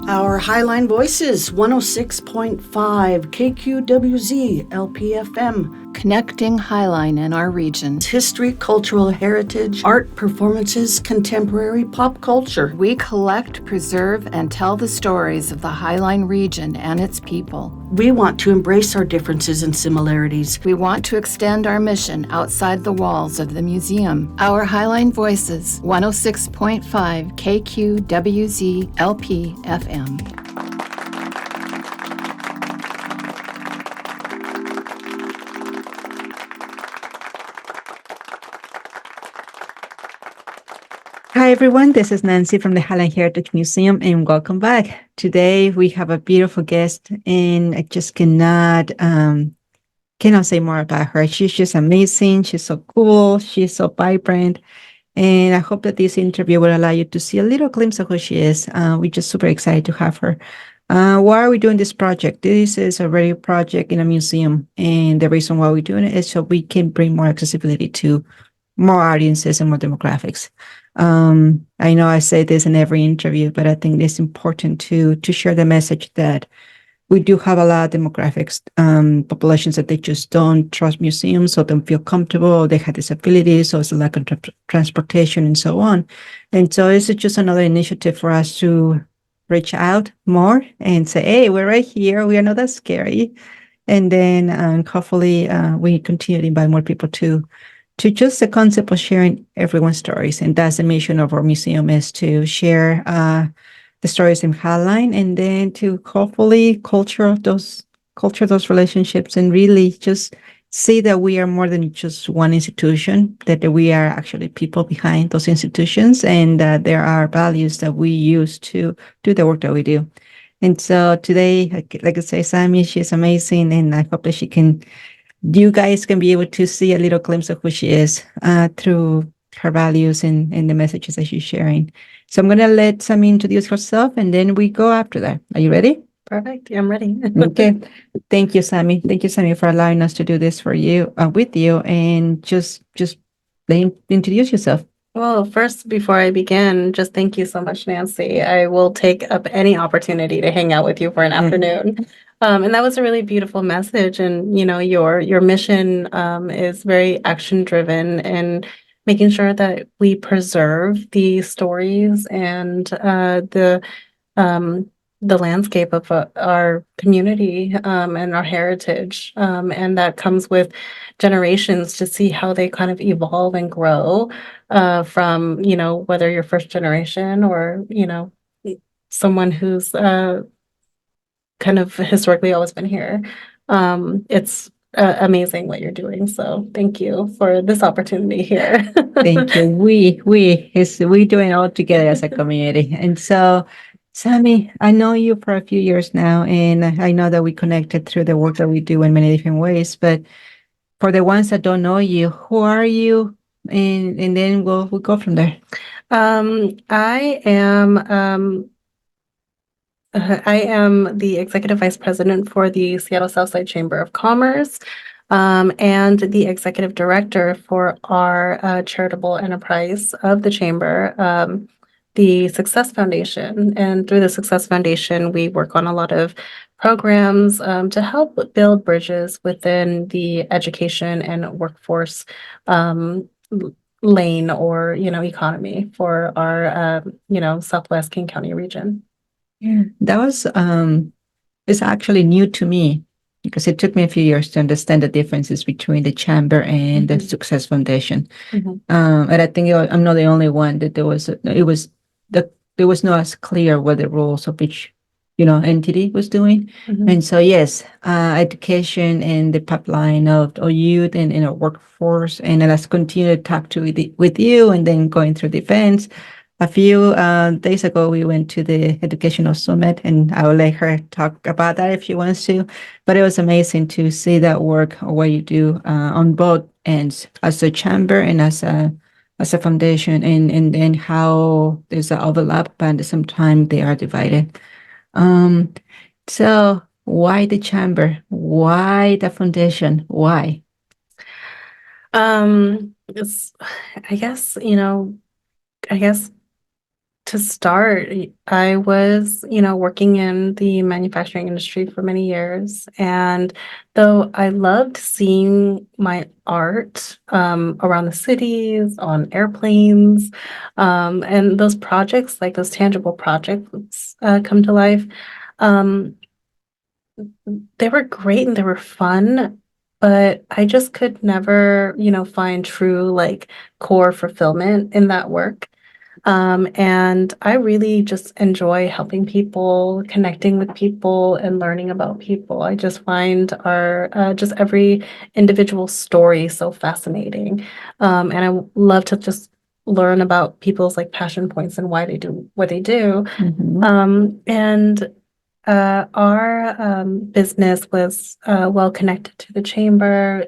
Our Highline Voices, 106.5 KQWZ LPFM. Connecting Highline and our region. History, cultural heritage, art, performances, contemporary pop culture. We collect, preserve, and tell the stories of the Highline region and its people. We want to embrace our differences and similarities. We want to extend our mission outside the walls of the museum. Our Highline Voices, 106.5 KQWZ LPFM. Hi everyone, this is Nancy from the Highline Heritage Museum and welcome back. Today we have a beautiful guest and I just cannot say more about her. She's just amazing. She's so cool. She's so vibrant. And I hope that this interview will allow you to see a little glimpse of who she is. We're just super excited to have her. Why are we doing this project? This is a radio project in a museum. And the reason why we're doing it is so we can bring more accessibility to more audiences and more demographics. I know I say this in every interview, but I think it's important to share the message that we do have a lot of demographics, populations that they just don't trust museums or don't feel comfortable, they have disabilities, or it's a lack of transportation and so on. And so it's just another initiative for us to reach out more and say, hey, we're right here. We are not that scary. And then hopefully we continue to invite more people to just the concept of sharing everyone's stories. And that's the mission of our museum, is to share the stories in Highline and then to hopefully culture those relationships and really just see that we are more than just one institution, that we are actually people behind those institutions and that there are values that we use to do the work that we do. And so today, like I say, Sammie, she's amazing and I hope that you guys can be able to see a little glimpse of who she is through her values and the messages that she's sharing. So I'm going to let Sammie introduce herself and then we go after that. Are you ready? Perfect. Yeah, I'm ready. Okay. Thank you, Sammie. Thank you, Sammie, for allowing us to do this for you, with you, and just introduce yourself. Well, first, before I begin, just thank you so much, Nancy. I will take up any opportunity to hang out with you for an afternoon. And that was a really beautiful message. And, you know, your mission is very action driven and making sure that we preserve the stories and the landscape of our community and our heritage. And that comes with generations to see how they kind of evolve and grow from, you know, whether you're first generation or, you know, someone who's kind of historically always been here. It's amazing what you're doing. So thank you for this opportunity here. Thank you. We doing it all together as a community. And so, Sammie, I know you for a few years now, and I know that we connected through the work that we do in many different ways. But for the ones that don't know you, who are you? And then we'll go from there. I am the Executive Vice President for the Seattle Southside Chamber of Commerce, and the Executive Director for our charitable enterprise of the Chamber, the Success Foundation. And through the Success Foundation, we work on a lot of programs to help build bridges within the education and workforce lane or, you know, economy for our, you know, Southwest King County region. Yeah, that was it's actually new to me because it took me a few years to understand the differences between the chamber and the Success Foundation. And I think I'm not the only one that there was not as clear what the roles of each, you know, entity was doing. And so yes, education and the pipeline of youth and in our workforce, and let's continue to talk with you, and then going through the events. A few days ago, we went to the Educational Summit, and I will let her talk about that if she wants to. But it was amazing to see that work, or what you do on both ends, as a chamber and as a foundation, and how there's an overlap, but at the same time they are divided. So why the chamber? Why the foundation? Why? It's, I guess to start, I was, working in the manufacturing industry for many years. And though I loved seeing my art around the cities, on airplanes, and those projects, like those tangible projects, come to life, um, they were great and they were fun. But I just could never, find true like core fulfillment in that work. And I really just enjoy helping people, connecting with people, and learning about people. I just find our just every individual story so fascinating. And I love to just learn about people's like passion points and why they do what they do. And our business was well connected to the chamber.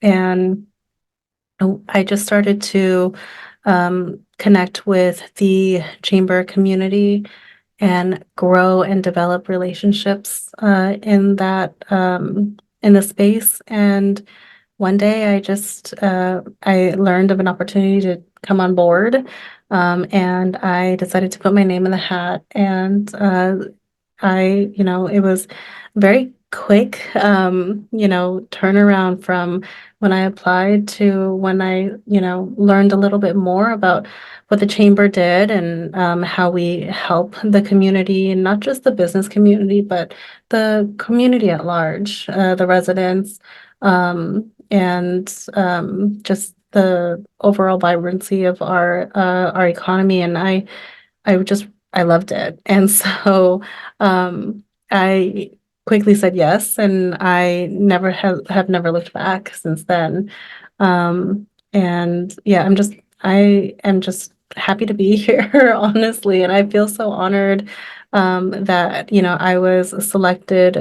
And I just started to connect with the chamber community and grow and develop relationships in the space. And one day I learned of an opportunity to come on board, and I decided to put my name in the hat. And it was very quick, turnaround from when I applied to when I, learned a little bit more about what the chamber did and how we help the community, and not just the business community, but the community at large, the residents, and just the overall vibrancy of our economy. And I loved it. And so I quickly said yes, and I have never looked back since then. And yeah, I am just happy to be here, honestly. And I feel so honored that, I was selected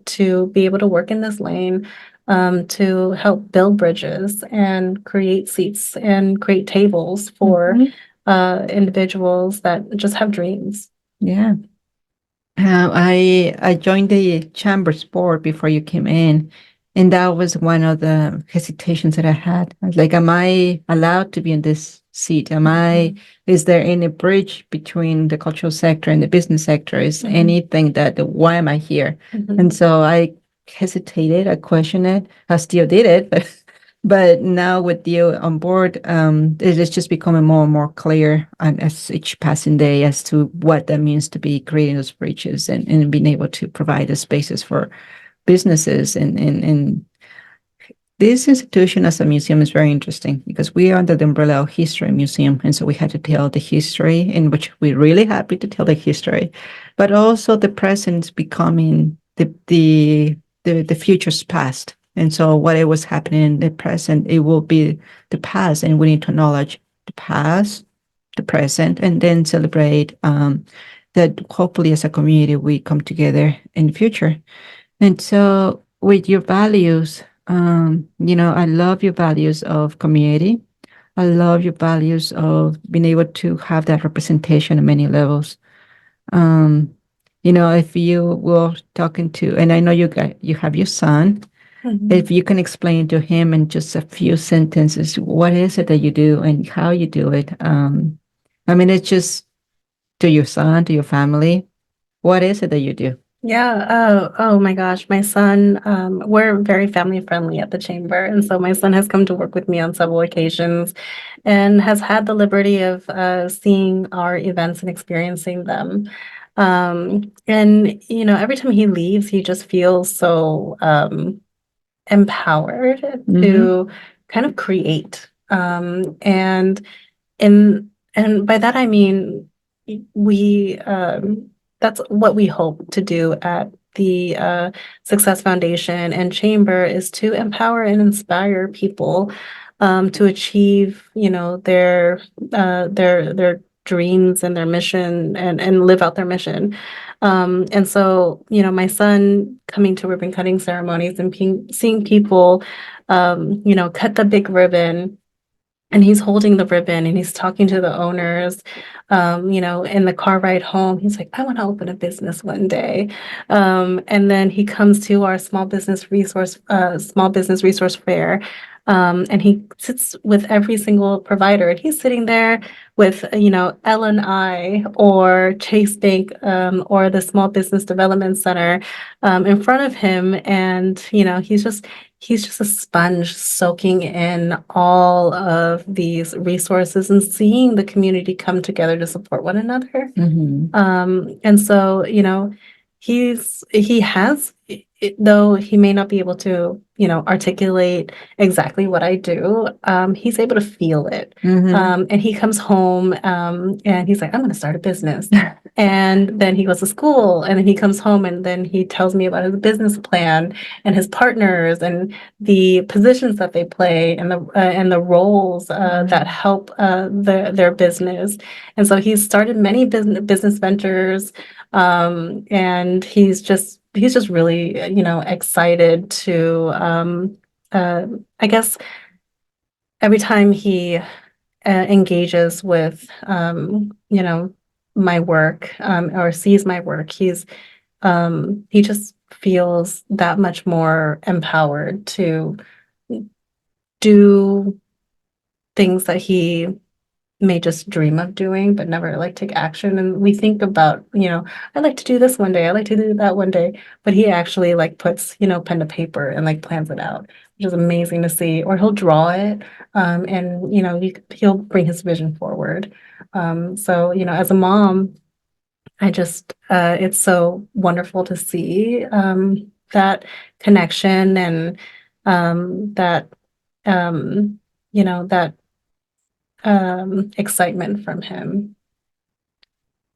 to be able to work in this lane, to help build bridges and create seats and create tables for individuals that just have dreams. Yeah. I joined the chamber's board before you came in, and that was one of the hesitations that I had. I was like, am I allowed to be in this seat? Is there any bridge between the cultural sector and the business sector? Is anything why am I here? And so I hesitated, I questioned it. I still did it, but now with you on board, it is just becoming more and more clear as each passing day as to what that means to be creating those bridges and being able to provide the spaces for businesses. And this institution as a museum is very interesting because we are under the umbrella of History Museum. And so we had to tell the history, in which we're really happy to tell the history, but also the present is becoming the future's past. And so what it was happening in the present, it will be the past, and we need to acknowledge the past, the present, and then celebrate that hopefully as a community we come together in the future. And so with your values, I love your values of community. I love your values of being able to have that representation at many levels. If you were talking to, and I know you have your son, if you can explain to him in just a few sentences, what is it that you do and how you do it? It's just to your son, to your family. What is it that you do? Yeah. Oh my gosh. My son, we're very family friendly at the chamber. And so my son has come to work with me on several occasions and has had the liberty of seeing our events and experiencing them. And, every time he leaves, he just feels so empowered to kind of create. And by that I mean we that's what we hope to do at the Success Foundation and Chamber, is to empower and inspire people to achieve, their dreams and their mission, and live out their mission. And so, my son coming to ribbon cutting ceremonies and seeing people, cut the big ribbon, and he's holding the ribbon and he's talking to the owners, in the car ride home. He's like, I want to open a business one day. And then he comes to our small business resource fair, And he sits with every single provider, and he's sitting there with, L&I or Chase Bank, or the Small Business Development Center, in front of him. And, he's just a sponge soaking in all of these resources and seeing the community come together to support one another. And so, he has, though he may not be able to, articulate exactly what I do, he's able to feel it. And he comes home, and he's like, I'm going to start a business. And then he goes to school, and then he comes home, and then he tells me about his business plan and his partners and the positions that they play and the roles that help their business. And so he's started many business ventures, and he's just really, excited to, I guess every time he engages with, my work, or sees my work, he just feels that much more empowered to do things that he may just dream of doing, but never like take action. And we think about, I'd like to do this one day, I'd like to do that one day, but he actually like puts, pen to paper and like plans it out, which is amazing to see. Or he'll draw it, and he'll bring his vision forward. So as a mom, I just it's so wonderful to see that connection and that that excitement from him.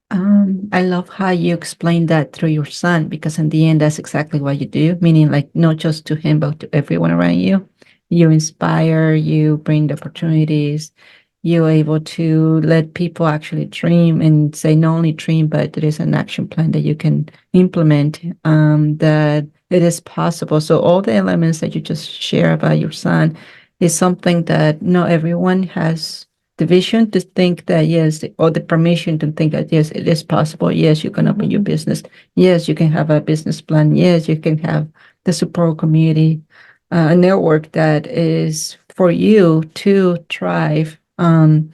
I love how you explain that through your son, because in the end, that's exactly what you do, meaning like not just to him, but to everyone around you. You inspire, you bring the opportunities, you're able to let people actually dream and say not only dream, but there is an action plan that you can implement, that it is possible. So all the elements that you just share about your son is something that not everyone has the vision to think that yes, or the permission to think that yes, it is possible. Yes, you can open your business. Yes, you can have a business plan. Yes, you can have the support community, a network that is for you to thrive. And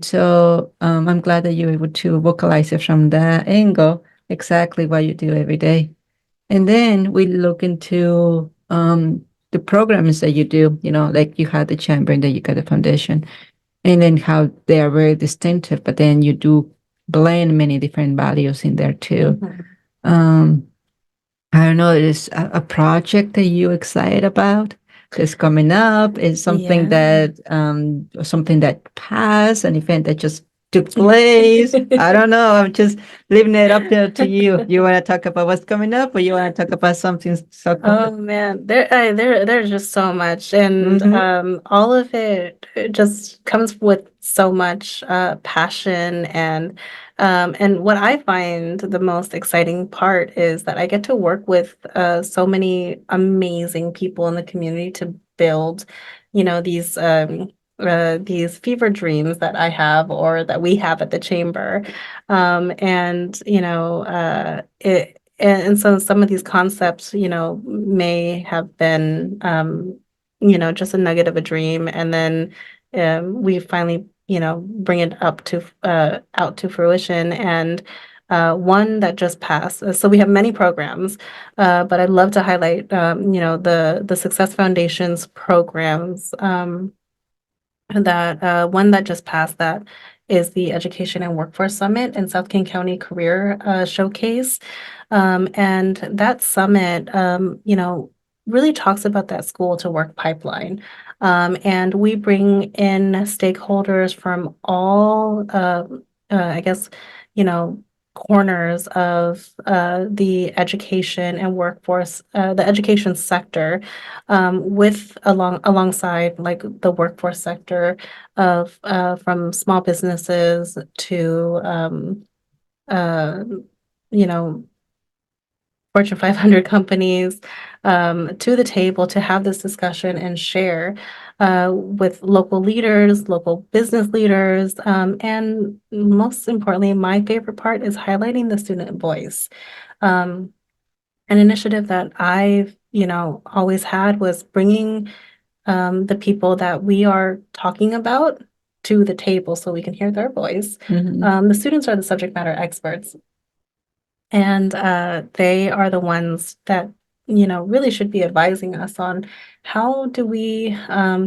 so I'm glad that you're able to vocalize it from that angle, exactly what you do every day. And then we look into the programs that you do, like you had the chamber and then you got the foundation, and then how they are very distinctive, but then you do blend many different values in there too. Um, I don't know, is a project that you excited about that's coming up? Is something something that passed, an event that just took place? I don't know. I'm just leaving it up to you. You want to talk about what's coming up, or you want to talk about something so Oh man, there's just so much, and all of it just comes with so much passion, and what I find the most exciting part is that I get to work with so many amazing people in the community to build, these fever dreams that I have or that we have at the chamber, and it. And so some of these concepts, may have been, just a nugget of a dream, and then we finally, bring it up to out to fruition. And one that just passed. So we have many programs, but I'd love to highlight, the Success Foundation's programs. That one that just passed that is the Education and Workforce Summit and South King County Career Showcase. And that summit, really talks about that school to work pipeline. And we bring in stakeholders from all, I guess, corners of the education and workforce, the education sector, alongside like the workforce sector of from small businesses to uh, you know Fortune 500 companies, to the table to have this discussion and share with local leaders, local business leaders, and most importantly, my favorite part is highlighting the student voice. An initiative that I've, always had was bringing the people that we are talking about to the table so we can hear their voice. The students are the subject matter experts, and they are the ones that really should be advising us on how do we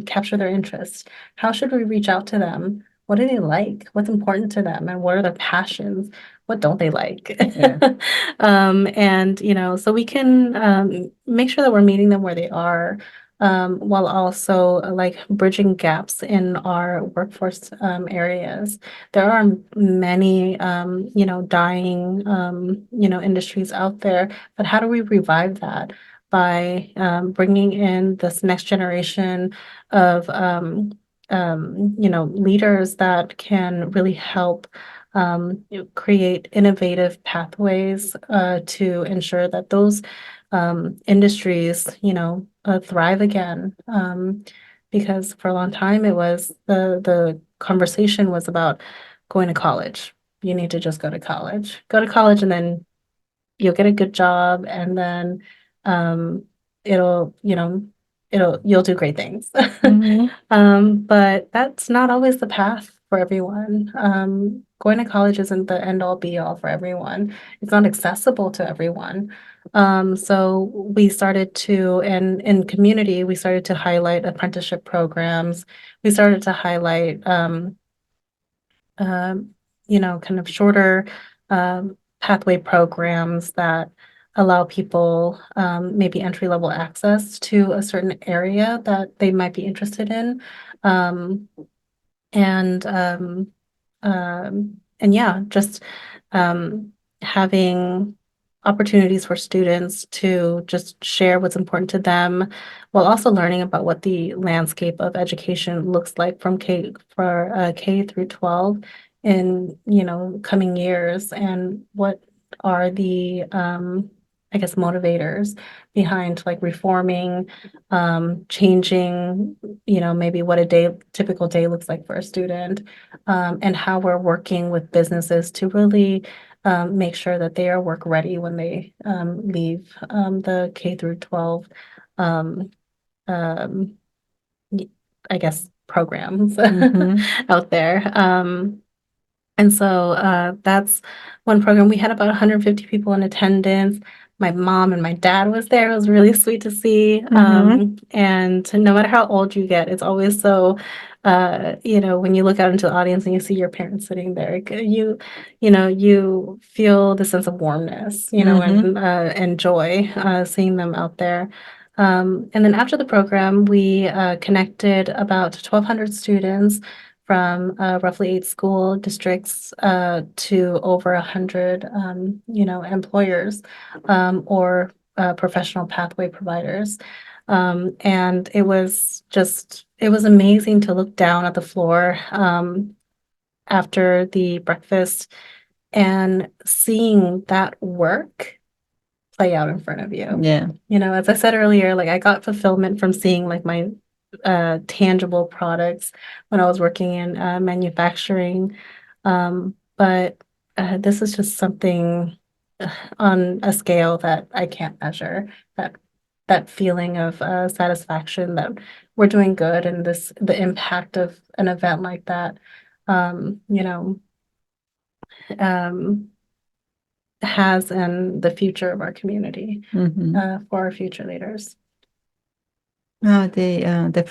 capture their interest, how should we reach out to them, what do they like, what's important to them, and what are their passions, what don't they like. Yeah. And so we can make sure that we're meeting them where they are, while also like bridging gaps in our workforce areas. There are many, dying, industries out there, but how do we revive that by bringing in this next generation of, leaders that can really help create innovative pathways to ensure that those industries, thrive again. Because for a long time, it was the conversation was about going to college. You need to just go to college, and then you'll get a good job, and then um, it'll, you'll do great things. But that's not always the path for everyone. Going to college isn't the end all be all for everyone. It's not accessible to everyone. So we started to, and in community, we started to highlight apprenticeship programs. We started to highlight, kind of shorter pathway programs that allow people maybe entry-level access to a certain area that they might be interested in. Um, and yeah, just having opportunities for students to just share what's important to them, while also learning about what the landscape of education looks like from K through 12 in coming years, and what are the I guess motivators behind like reforming, changing, maybe what a typical day looks like for a student, and how we're working with businesses to really make sure that they are work ready when they leave the K through 12, um, um, I guess, programs out there. And so that's one program. We had about 150 people in attendance. My mom and my dad was there. It was really sweet to see. And no matter how old you get, it's always so, when you look out into the audience and you see your parents sitting there, you feel the sense of warmness, and joy seeing them out there. And then after the program, we connected about 1,200 students from roughly 8 school districts to over 100, employers or professional pathway providers. And it was amazing to look down at the floor after the breakfast and seeing that work play out in front of you. Yeah. As I said earlier, like I got fulfillment from seeing like my tangible products when I was working in manufacturing. But this is just something on a scale that I can't measure. That feeling of satisfaction that we're doing good, and the impact of an event like that, um, you know, um, has in the future of our community for our future leaders. It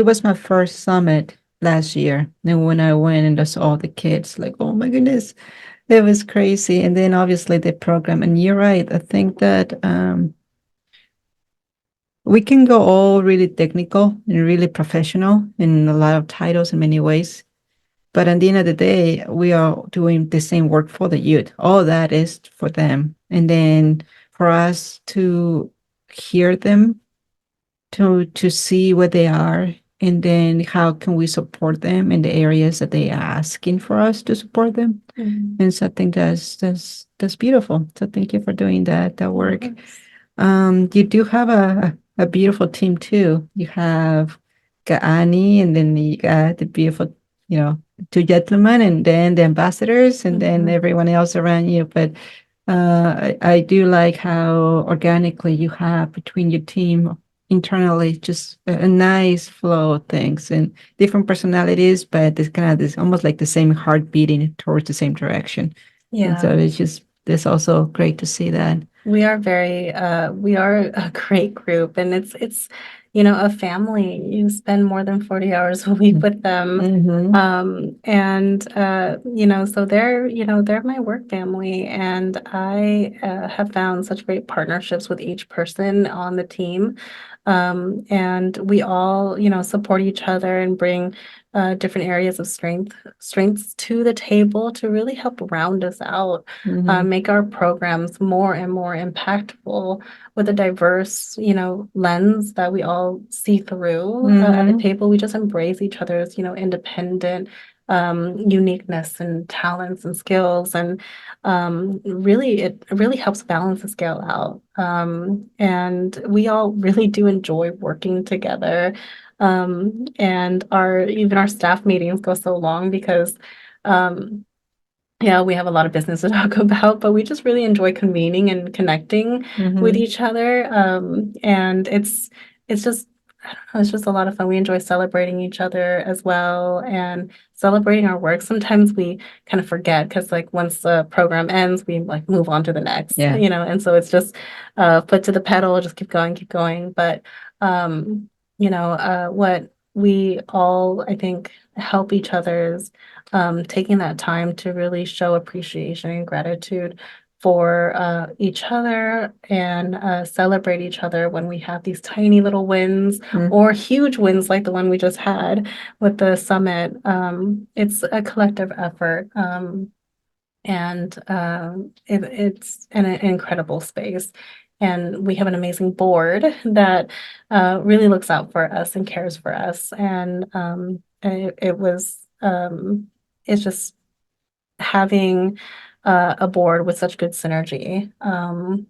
was my first summit last year, and when I went and I saw all the kids, like, oh my goodness, it was crazy. And then obviously the program, and you're right. I think that we can go all really technical and really professional in a lot of titles in many ways. But at the end of the day, we are doing the same work for the youth. All that is for them. And then for us to hear them, to see where they are, and then how can we support them in the areas that they are asking for us to support them. And so I think that's beautiful. So thank you for doing that work. You do have a beautiful team too. You have got Annie, and then you got the beautiful, 2 gentlemen, and then the ambassadors, and then everyone else around you. But I do like how organically you have between your team internally just a nice flow of things and different personalities, but this kind of this almost like the same heart beating towards the same direction. And so it's also great to see that. We are we are a great group, and it's a family. You spend more than 40 hours a week with them. And so they're my work family, and I have found such great partnerships with each person on the team. And we all, support each other and bring different areas of strengths to the table to really help round us out, make our programs more and more impactful with a diverse, lens that we all see through at the table. We just embrace each other's, independent uniqueness and talents and skills, and it really helps balance the scale out. And we all really do enjoy working together. And even our staff meetings go so long because yeah, we have a lot of business to talk about, but we just really enjoy convening and connecting with each other. And it's just I don't know, it's just a lot of fun. We enjoy celebrating each other as well and celebrating our work. Sometimes we kind of forget because like once the program ends, we like move on to the next, and so it's just foot to the pedal, just keep going, keep going. But what we all I think help each other's taking that time to really show appreciation and gratitude for each other and celebrate each other when we have these tiny little wins or huge wins like the one we just had with the summit. It's a collective effort. And it's an incredible space. And we have an amazing board that really looks out for us and cares for us. And it's just having a board with such good synergy, and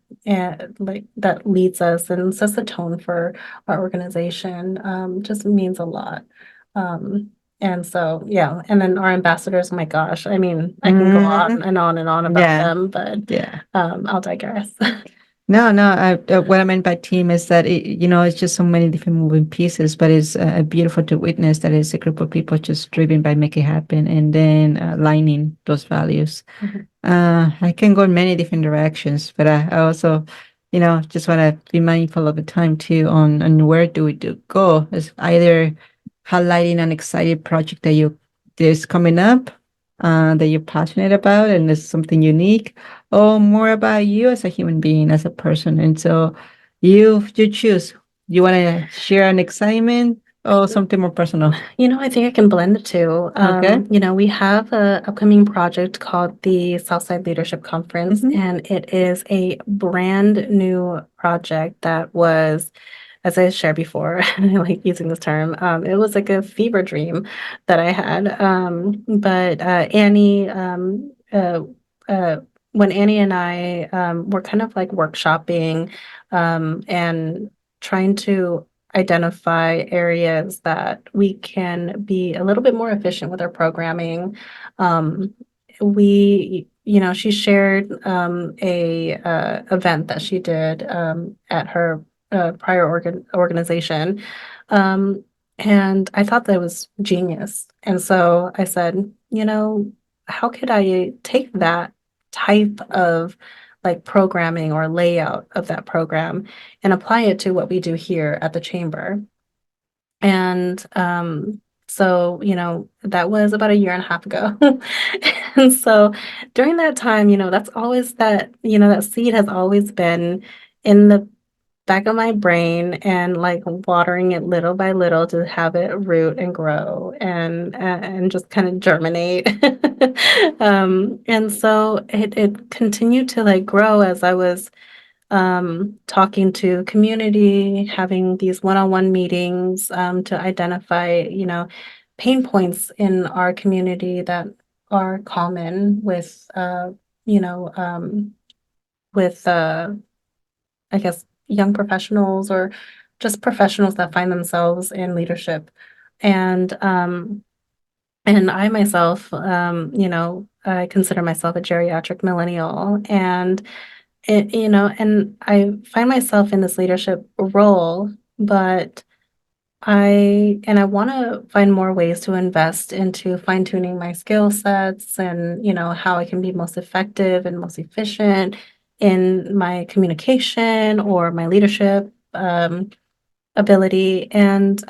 like that leads us and sets the tone for our organization, just means a lot. And so, yeah, and then our ambassadors, oh my gosh, I mean, I can go on and on and on about them, but I'll digress. No, what I meant by team is that it's just so many different moving pieces, but it's beautiful to witness that it's a group of people just driven by make it happen and then aligning those values. I can go in many different directions, but I also, just want to be mindful of the time too on where do we go. It's either highlighting an exciting project there's coming up that you're passionate about and it's something unique, or more about you as a human being, as a person. And so you choose. You want to share an excitement or something more personal? I think I can blend the two. Okay. We have a upcoming project called the Southside Leadership Conference, and it is a brand new project that was, as I shared before, I like using this term. It was like a fever dream that I had. But Annie, when Annie and I were kind of like workshopping and trying to identify areas that we can be a little bit more efficient with our programming. She shared a event that she did at her prior organization. And I thought that was genius. And so I said, how could I take that type of like programming or layout of that program and apply it to what we do here at the chamber? And so, that was about a year and a half ago. And so during that time, that's always that seed has always been in the back of my brain and like watering it little by little to have it root and grow and just kind of germinate. And so it continued to like grow as I was talking to community, having these one-on-one meetings to identify, pain points in our community that are common with, you know, with I guess young professionals or just professionals that find themselves in leadership. And I myself, I consider myself a geriatric millennial, and and I find myself in this leadership role but I want to find more ways to invest into fine-tuning my skill sets and, how I can be most effective and most efficient in my communication or my leadership ability. And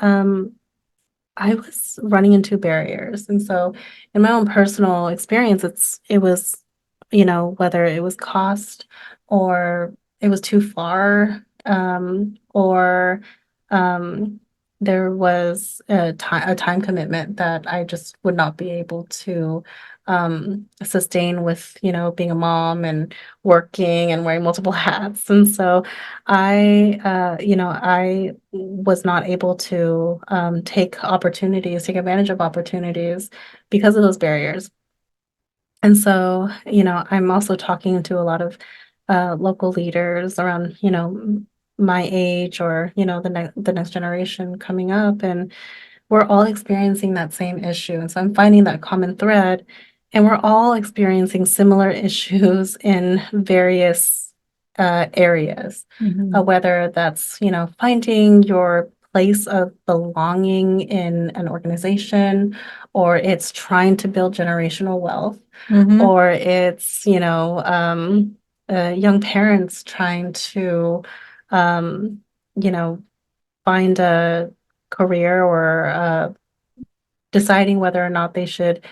I was running into barriers. And so in my own personal experience, it was, whether it was cost or it was too far, or um, there was a time commitment that I just would not be able to sustain with, being a mom and working and wearing multiple hats. And so I was not able to take advantage of opportunities because of those barriers. And so, I'm also talking to a lot of local leaders around, my age or, the next generation coming up, and we're all experiencing that same issue. And so I'm finding that common thread, and we're all experiencing similar issues in various areas, whether that's, finding your place of belonging in an organization, or it's trying to build generational wealth, Mhm. or it's, young parents trying to, um, you know, find a career or deciding whether or not they should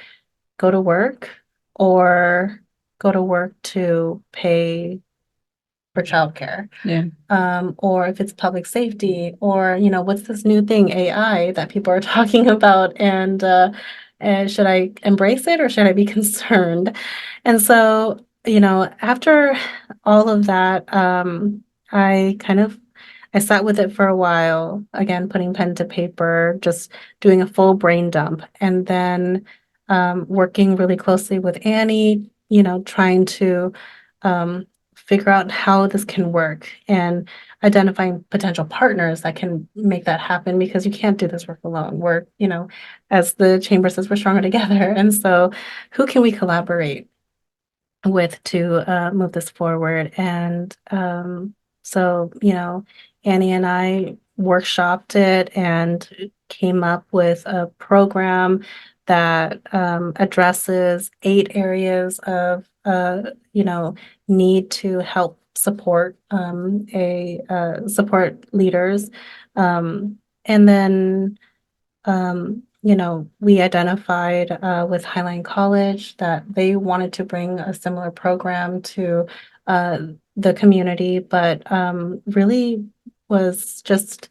go to work or go to work to pay for childcare. Yeah. Or if it's public safety, or what's this new thing, AI, that people are talking about, and should I embrace it or should I be concerned? And so, after all of that, I kind of I sat with it for a while, again, putting pen to paper, just doing a full brain dump, and then working really closely with Annie, trying to um, figure out how this can work and identifying potential partners that can make that happen, because you can't do this work alone. We're, as the chamber says, we're stronger together. And so, who can we collaborate with to move this forward? And so, Annie and I workshopped it and came up with a program that addresses 8 areas of, need to help support a support leaders, and then we identified with Highline College that they wanted to bring a similar program to uh, the community, but really was just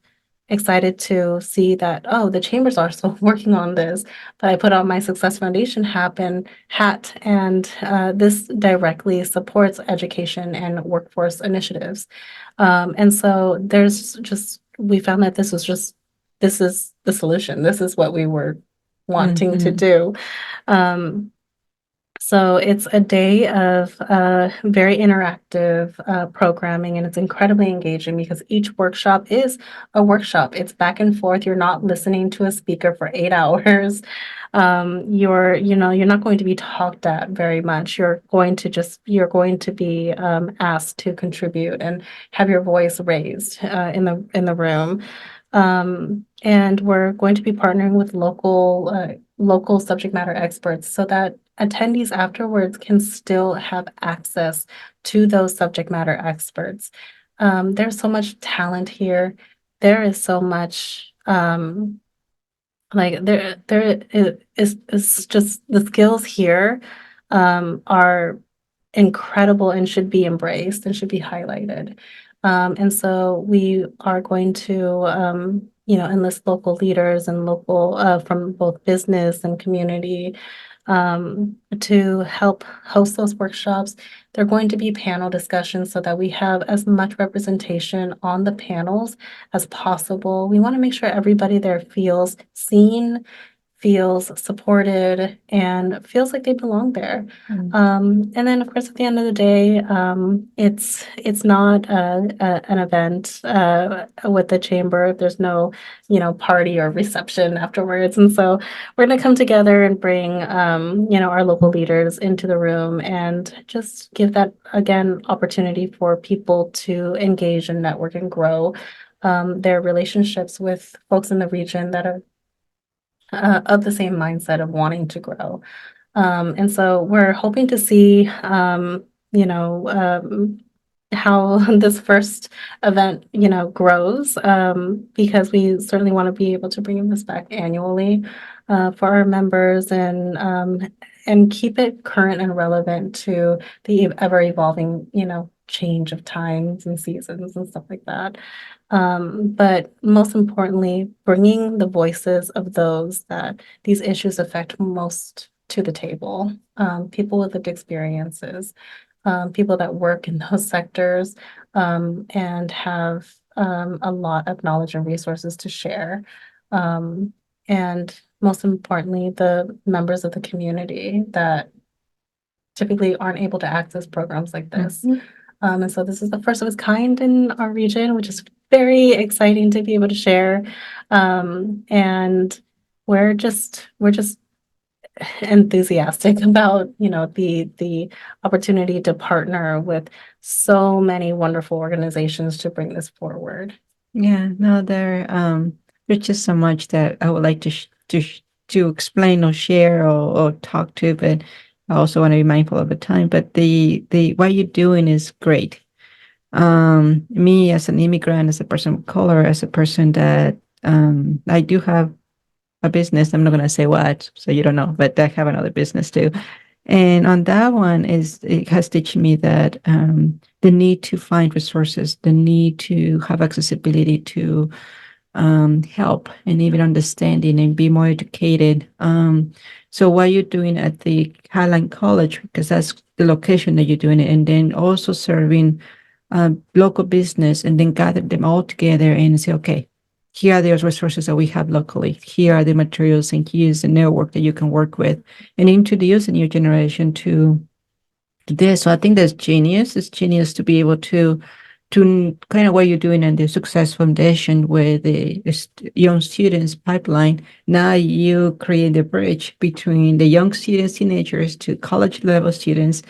excited to see that, oh, the chambers are still working on this. But I put on my Success Foundation hat, and this directly supports education and workforce initiatives. And so we found that this is the solution. This is what we were wanting to Mhm. do. Um, so it's a day of very interactive programming, and it's incredibly engaging because each workshop is a workshop. It's back and forth. You're not listening to a speaker for 8 hours. You're not going to be talked at very much. You're going to be asked to contribute and have your voice raised in the room. And we're going to be partnering with local subject matter experts so that attendees afterwards can still have access to those subject matter experts. There's so much talent here. There is so much, is just the skills here are incredible and should be embraced and should be highlighted. And so we are going to, enlist local leaders and local from both business and community to help host those workshops. They're going to be panel discussions so that we have as much representation on the panels as possible. We want to make sure everybody there feels seen, feels supported, and feels like they belong there. And then, of course, at the end of the day, it's not an event with the chamber. There's no, party or reception afterwards, and so we're going to come together and bring, our local leaders into the room and just give that again opportunity for people to engage and network and grow their relationships with folks in the region that are of the same mindset of wanting to grow. And so we're hoping to see, you know, how this first event, grows, because we certainly want to be able to bring this back annually for our members and keep it current and relevant to the ever evolving, change of times and seasons and stuff like that. But most importantly, bringing the voices of those that these issues affect most to the table, people with lived experiences, people that work in those sectors, and have a lot of knowledge and resources to share. And most importantly, the members of the community that typically aren't able to access programs like this. And so this is the first of its kind in our region, which is very exciting to be able to share. And we're just enthusiastic about, the opportunity to partner with so many wonderful organizations to bring this forward. Yeah, no, there's just so much that I would like to explain or share or talk to, but I also want to be mindful of the time. But the what you're doing is great. Me as an immigrant, as a person of color, as a person that I do have a business. I'm not gonna say what, so you don't know, but I have another business too. And on that one it has teach me that the need to find resources, the need to have accessibility to help and even understanding and be more educated. So what you're doing at the Highline College, because that's the location that you're doing it, and then also serving local business, and then gather them all together and say, okay, here are those resources that we have locally. Here are the materials, and here's the network that you can work with, and introduce a new generation to this. So I think that's genius. It's genius to be able to kind of what you're doing in the Success Foundation with the young students pipeline. Now you create the bridge between the young students, teenagers, to college level students,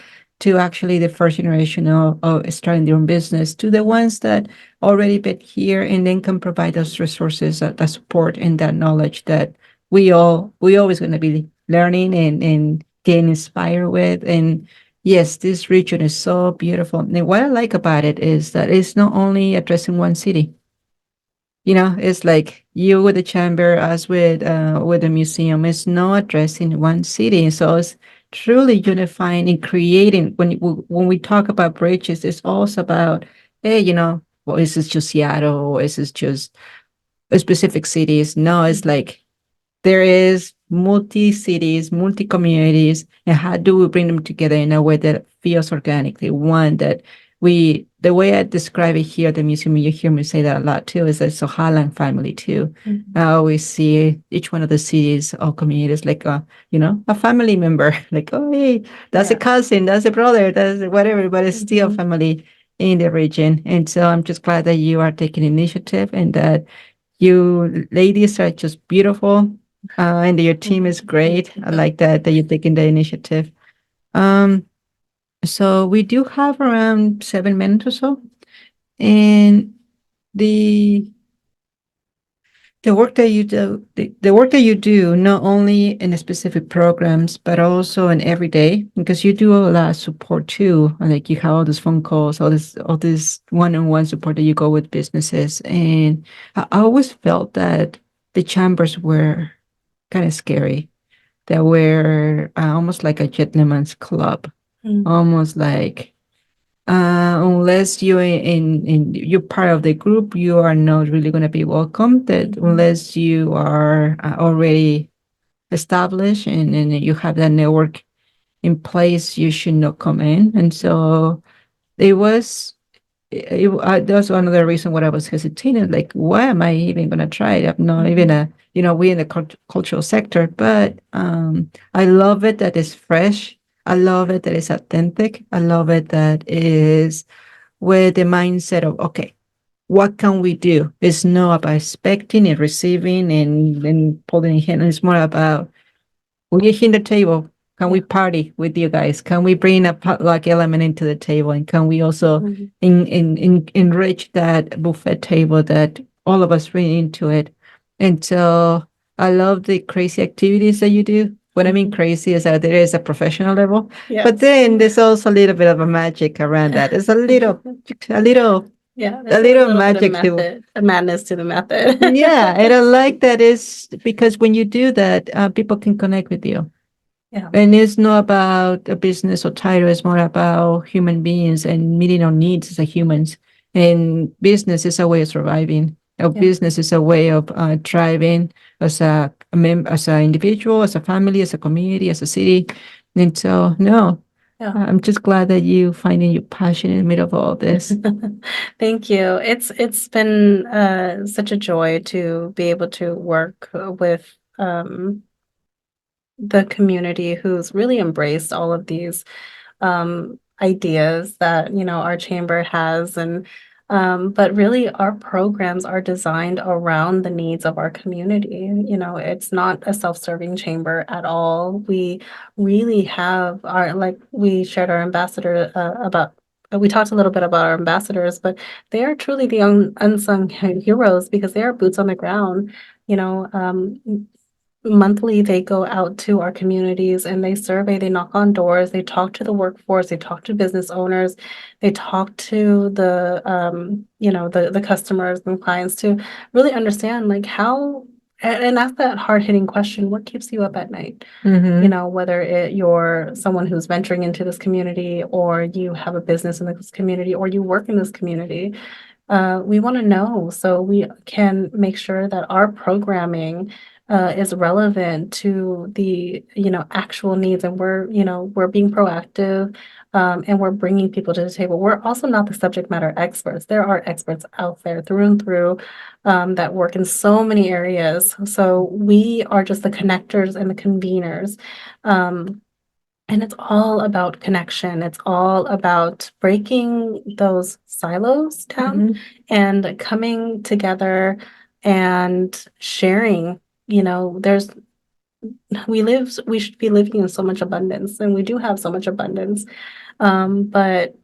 to actually the first generation of starting their own business, to the ones that already been here and then can provide those resources, that support and that knowledge that we always going to be learning and getting inspired with. And yes, this region is so beautiful. And what I like about it is that it's not only addressing one city. It's like you with the chamber, us with the museum. It's not addressing one city, so it's truly unifying and creating. When we talk about bridges, it's also about, hey, well, is this just Seattle, or is this just a specific cities? No, it's like there is multi-cities, multi-communities, and how do we bring them together in a way that feels organically? One that the way I describe it here at the museum, you hear me say that a lot too, is that it's a Highland family too. I always see each one of the cities or communities like a family member, like, oh, hey, that's a cousin, that's a brother, that's whatever, but it's still family in the region. And so I'm just glad that you are taking initiative, and that you ladies are just beautiful, and your team is great. I like that you're taking the initiative. So we do have around 7 minutes or so, and the work that you do, the work that you do, not only in the specific programs, but also in every day, because you do a lot of support too. Like you have all these phone calls, all this one-on-one support that you go with businesses. And I always felt that the chambers were kind of scary. They were almost like a gentleman's club, almost like unless you're part of the group, you are not really going to be welcomed. That unless you are already established and you have that network in place, you should not come in. And so it was. That's another reason why I was hesitating. Like, why am I even going to try it? I'm not even we in the cultural sector, but I love it that it's fresh. I love it that it's authentic. I love it that is with the mindset of, okay, what can we do? It's not about expecting and receiving and pulling in hand. It's more about we're here at the table. Can we Yeah. party with you guys? Can we bring a potluck element into the table? And can we also Mhm. enrich that buffet table that all of us bring into it? And so I love the crazy activities that you do. What I mean crazy is that there is a professional level, but Yes. then there's also a little bit of a magic around that. There's a little, Yeah, a there's a little little bit of magic to. madness to the method. Yeah, and I like that is because when you do that, people can connect with you. Yeah. And it's not about a business or title, it's more about human beings and meeting our needs as a humans. And business is a way of surviving. Our Yeah. business is a way of thriving as as an individual, as a family, as a community, as a city. And so, no, Yeah. I'm just glad that you finding your passion in the middle of all this. Thank you. It's been such a joy to be able to work with the community who's really embraced all of these ideas that our chamber has, and but really our programs are designed around the needs of our community. It's not a self-serving chamber at all. We really have our, like we shared our ambassador about we talked a little bit about our ambassadors, but they are truly the unsung heroes because they are boots on the ground. you know um Monthly, they go out to our communities and they survey, they knock on doors, they talk to the workforce, they talk to business owners, they talk to the customers and clients to really understand like how and ask that hard-hitting question, what keeps you up at night? Mm-hmm. Whether you're someone who's venturing into this community, or you have a business in this community, or you work in this community. We want to know so we can make sure that our programming is relevant to the actual needs, and we're being proactive, and we're bringing people to the table. We're also not the subject matter experts. There are experts out there through and through that work in so many areas. So we are just the connectors and the conveners. Um, and it's all about connection. It's all about breaking those silos down Mm-hmm. and coming together and sharing. There's we should be living in so much abundance, and we do have so much abundance. But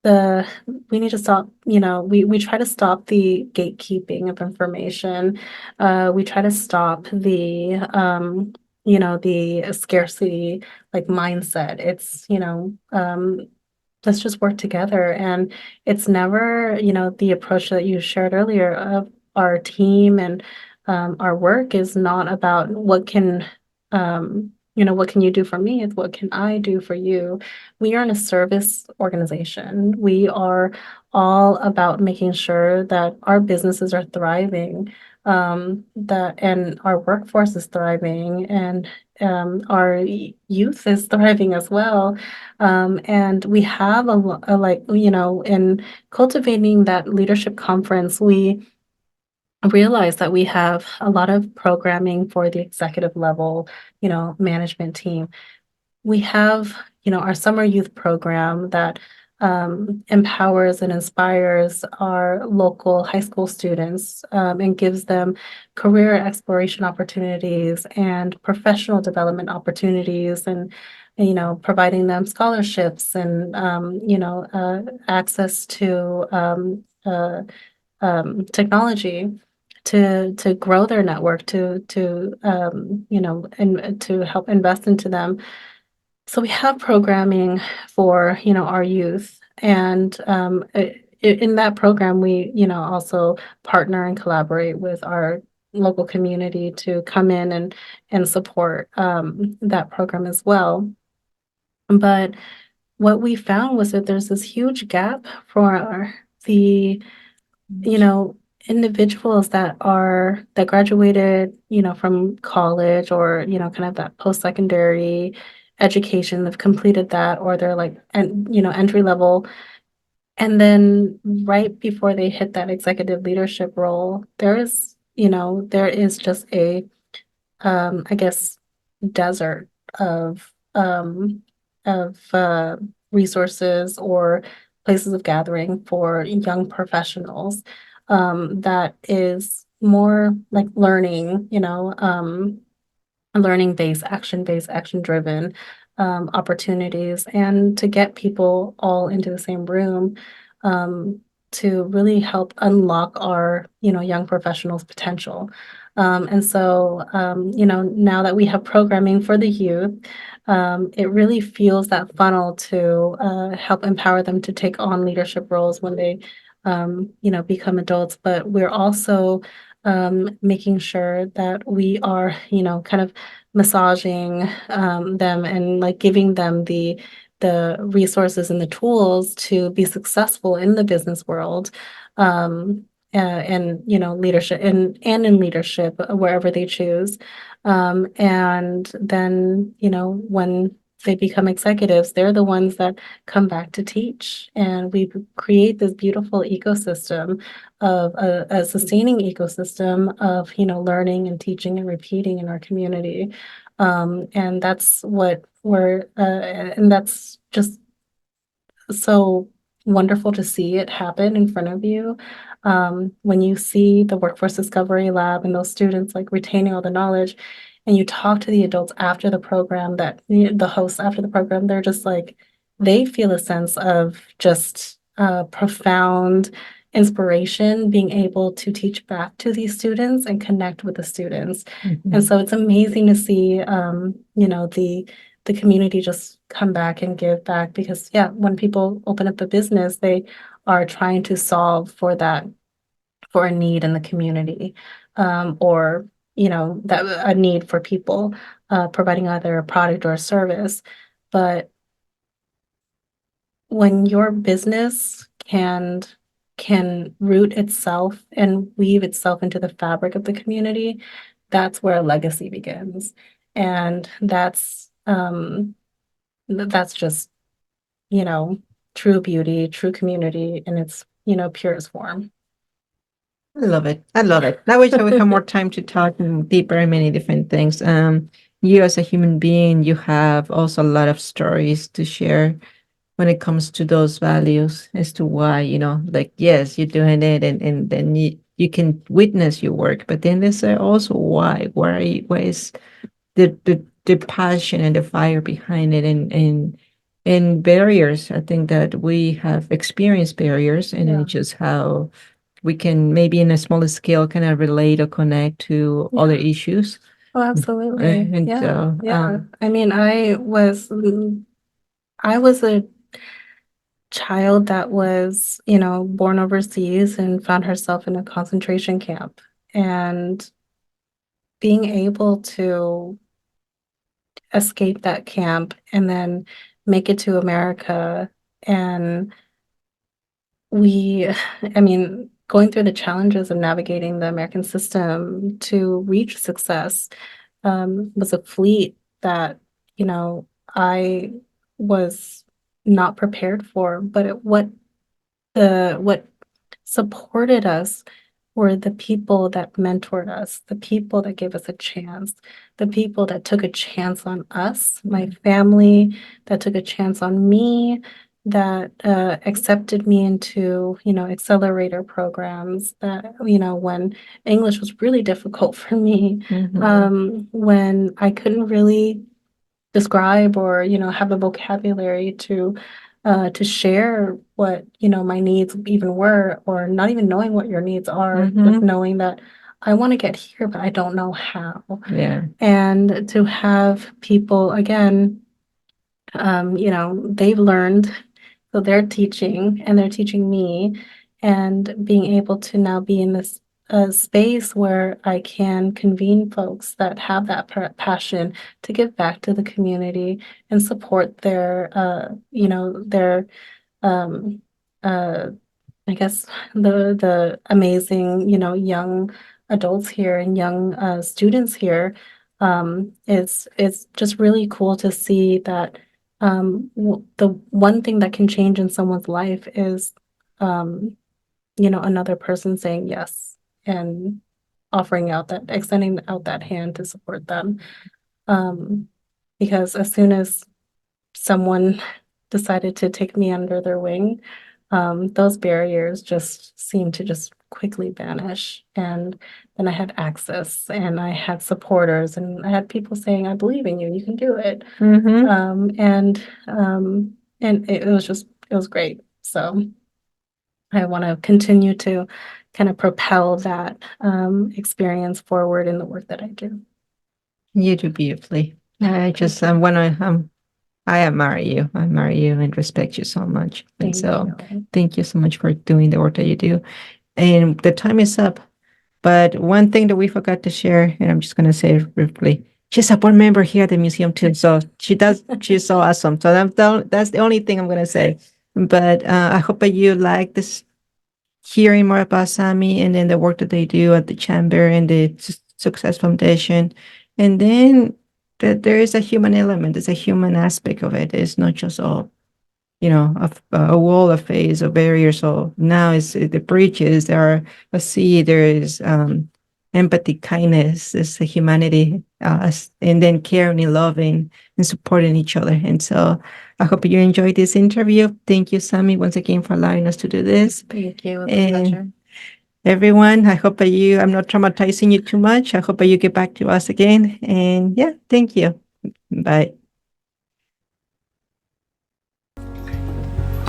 the we need to stop, we try to stop the gatekeeping of information. We try to stop the scarcity like mindset. It's let's just work together. And it's never the approach that you shared earlier of our team and our work is not about what can you do for me? It's what can I do for you? We are in a service organization. We are all about making sure that our businesses are thriving, that and our workforce is thriving, and our youth is thriving as well. And we have in cultivating that leadership conference, we realize that we have a lot of programming for the executive level, management team. We have, our summer youth program that empowers and inspires our local high school students, and gives them career exploration opportunities and professional development opportunities, and providing them scholarships and access to technology to grow their network, and to help invest into them. So we have programming for, our youth, and in that program, we, also partner and collaborate with our local community to come in and support that program as well. But what we found was that there's this huge gap for the individuals that graduated, from college, or, kind of that post-secondary education, they've completed that, or they're like, and, entry level. And then right before they hit that executive leadership role, there is just I guess, desert of resources or places of gathering for young professionals, that is more like learning based, action driven, opportunities, and to get people all into the same room, to really help unlock our, young professionals' potential. And so, now that we have programming for the youth, it really fuels that funnel to help empower them to take on leadership roles when they, become adults. But we're also making sure that we are, kind of massaging them and like giving them the resources and the tools to be successful in the business world. And leadership and in leadership wherever they choose. And then, when they become executives, they're the ones that come back to teach. And we create this beautiful ecosystem of a sustaining ecosystem of, learning and teaching and repeating in our community. And that's what and that's just so wonderful to see it happen in front of you. When you see the Workforce Discovery Lab and those students like retaining all the knowledge, and you talk to the adults after the program, the hosts after the program, they're just like, they feel a sense of just profound inspiration being able to teach back to these students and connect with the students. And so it's amazing to see, the community just come back and give back, because yeah, when people open up a business, they are trying to solve for a need in the community, or that a need for people, providing either a product or a service. But when your business can root itself and weave itself into the fabric of the community, that's where a legacy begins. And that's just, true beauty, true community in its, purest form. I love it. I love it. I wish I would have more time to talk deeper in many different things. You as a human being, you have also a lot of stories to share when it comes to those values as to why, like, yes, you're doing it, and then you can witness your work, but then there's also why is the passion and the fire behind it, and barriers. I think that we have experienced barriers, and Yeah. it's just how we can maybe in a smaller scale kind of relate or connect to other issues. Oh, absolutely. And Yeah. so, Yeah. I mean, I was a child that was, born overseas and found herself in a concentration camp. And being able to escape that camp and then make it to America, and we, I mean, going through the challenges of navigating the American system to reach success, was a fleet that, I was not prepared for. But what supported us were the people that mentored us, the people that gave us a chance, the people that took a chance on us, my family that took a chance on me, that accepted me into, accelerator programs, that, when English was really difficult for me, when I couldn't really describe or, have the vocabulary to share what, my needs even were, or not even knowing what your needs are, just knowing that I want to get here, but I don't know how. yeah. And to have people again, they've learned, so they're teaching and they're teaching me, and being able to now be in this space where I can convene folks that have that passion to give back to the community and support their um, uh, I guess the amazing, young adults here and young students here. It's just really cool to see that the one thing that can change in someone's life is, um, another person saying yes and extending out that hand to support them. Um, because as soon as someone decided to take me under their wing, those barriers just seem to just quickly vanish. And then I had access and I had supporters and I had people saying, I believe in you, you can do it. And it was great. So I want to continue to kind of propel that experience forward in the work that I do. You do beautifully. I admire you. I admire you and respect you so much. And thank you so much for doing the work that you do. And the time is up. But one thing that we forgot to share, and I'm just going to say it briefly, she's a board member here at the museum too. So she's so awesome. So that's the only thing I'm going to say. But I hope that you like this, hearing more about Sammie and then the work that they do at the Chamber and the Success Foundation. And then that there is a human element. There's a human aspect of it. It's not just all, a wall, a face, a barrier. So now it's the bridges. There are a sea. There is empathy, kindness. There's a humanity, and then caring and loving and supporting each other. And so I hope you enjoyed this interview. Thank you, Sammie, once again for allowing us to do this. Thank you. It was a pleasure. Everyone, I hope that I'm not traumatizing you too much. I hope that you get back to us again. And yeah, thank you. Bye.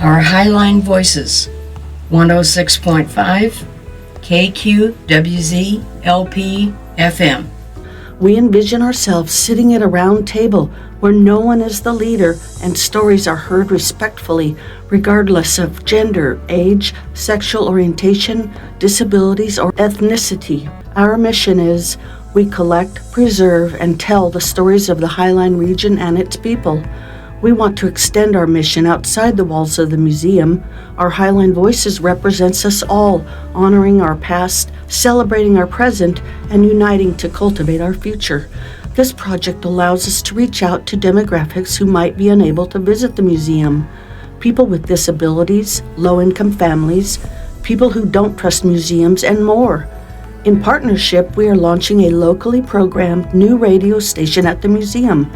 Our Highline Voices, 106.5 KQWZ LP FM. We envision ourselves sitting at a round table where no one is the leader and stories are heard respectfully, regardless of gender, age, sexual orientation, disabilities, or ethnicity. Our mission is we collect, preserve, and tell the stories of the Highline region and its people. We want to extend our mission outside the walls of the museum. Our Highline Voices represents us all, honoring our past, celebrating our present, and uniting to cultivate our future. This project allows us to reach out to demographics who might be unable to visit the museum. People with disabilities, low-income families, people who don't trust museums, and more. In partnership, we are launching a locally programmed new radio station at the museum,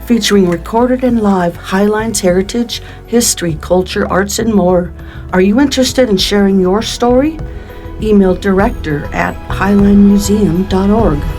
featuring recorded and live Highline's heritage, history, culture, arts, and more. Are you interested in sharing your story? Email director@highlinemuseum.org.